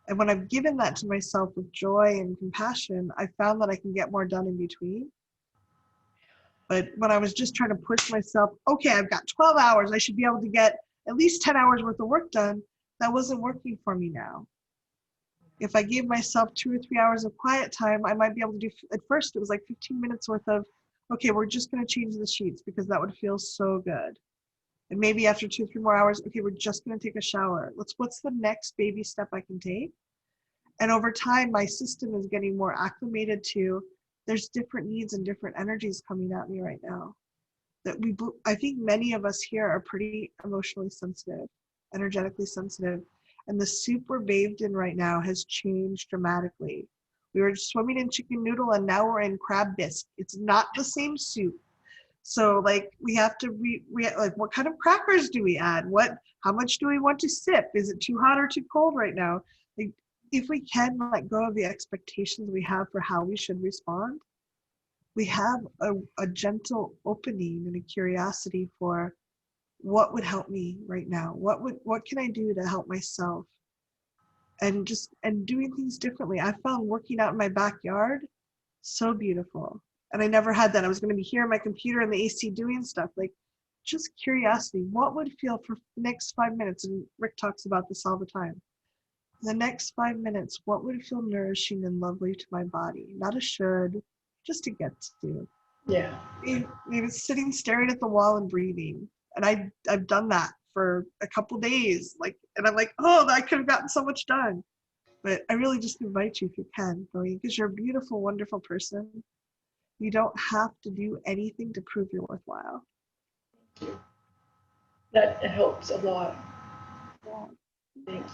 And when I've given that to myself with joy and compassion, I found that I can get more done in between. But when I was just trying to push myself, okay, I've got 12 hours, I should be able to get at least 10 hours worth of work done, that wasn't working for me now. If I gave myself 2 or 3 hours of quiet time, I might be able to do, at first it was like 15 minutes worth of, okay, we're just going to change the sheets because that would feel so good. And maybe after 2 or 3 more hours, okay, we're just going to take a shower. What's the next baby step I can take? And over time, my system is getting more acclimated to, there's different needs and different energies coming at me right now. I think many of us here are pretty emotionally sensitive, energetically sensitive. And the soup we're bathed in right now has changed dramatically. We were swimming in chicken noodle and now we're in crab bisque. It's not the same soup. So like we have to like, what kind of crackers do we add? How much do we want to sip? Is it too hot or too cold right now? Like, if we can let go of the expectations we have for how we should respond, we have a gentle opening and a curiosity for what would help me right now? What can I do to help myself? And doing things differently. I found working out in my backyard so beautiful. And I never had that. I was going to be here on my computer and the AC doing stuff. Like, just curiosity. What would feel for the next 5 minutes? And Rick talks about this all the time. The next 5 minutes, what would feel nourishing and lovely to my body? Not a should, just to get to. Yeah. Maybe sitting staring at the wall and breathing. And I've done that for a couple days. And I'm like, oh, I could have gotten so much done. But I really just invite you, if you can, because you're a beautiful, wonderful person. You don't have to do anything to prove you're worthwhile. That helps a lot. Yeah. Thanks.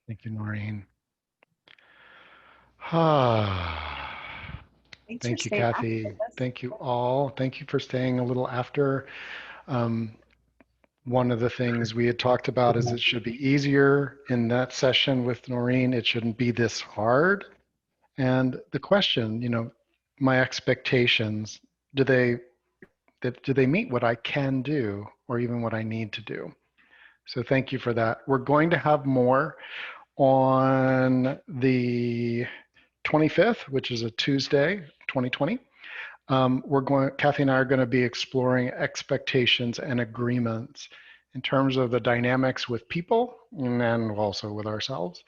Thank you, Noreen. Thank you, Cathy. Thank you all. Thank you for staying a little after. One of the things we had talked about is it should be easier in that session with Noreen. It shouldn't be this hard. And the question, my expectations, do they meet what I can do or even what I need to do? So thank you for that. We're going to have more on the 25th, which is a Tuesday, 2020. Cathy and I are going to be exploring expectations and agreements in terms of the dynamics with people and also with ourselves.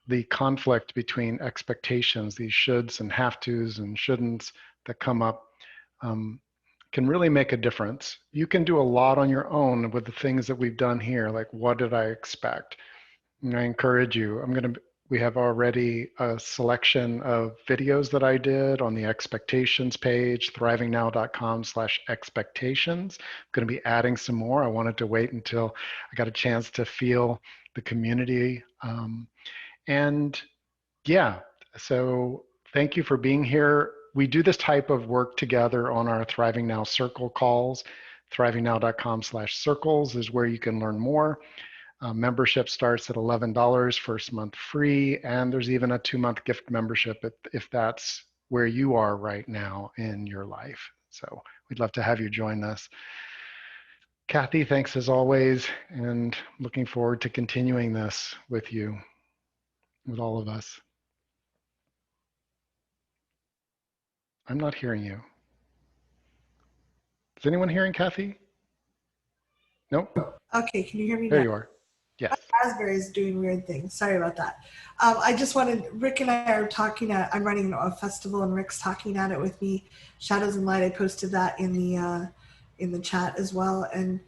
The conflict between expectations, these shoulds and have tos and shouldn'ts that come up can really make a difference. You can do a lot on your own with the things that we've done here, like what did I expect? And I encourage you, we have already a selection of videos that I did on the expectations page, thrivingnow.com/expectations. I'm going to be adding some more. I wanted to wait until I got a chance to feel the community. And yeah, so thank you for being here. We do this type of work together on our Thriving Now Circle calls. thrivingnow.com/circles is where you can learn more. Membership starts at $11, first month free, and there's even a 2-month gift membership if that's where you are right now in your life. So we'd love to have you join us. Cathy, thanks as always, and looking forward to continuing this with you, with all of us. I'm not hearing you. Is anyone hearing Cathy? Nope. Okay, can you hear me now? There you are. Yes. Raspberry is doing weird things. Sorry about that. I just wanted, Rick and I are talking I'm running a festival and Rick's talking at it with me. Shadows and Light, I posted that in the chat as well. And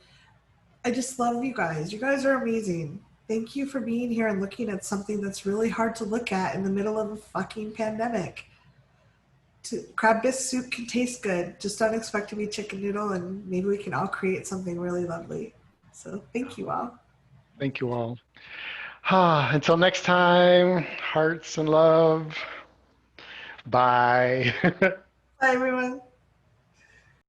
I just love you guys. You guys are amazing. Thank you for being here and looking at something that's really hard to look at in the middle of a fucking pandemic. Crab bisque soup can taste good. Just don't expect to be chicken noodle, and maybe we can all create something really lovely. So thank you all. Thank you all. Until next time, hearts and love. Bye. Bye, everyone.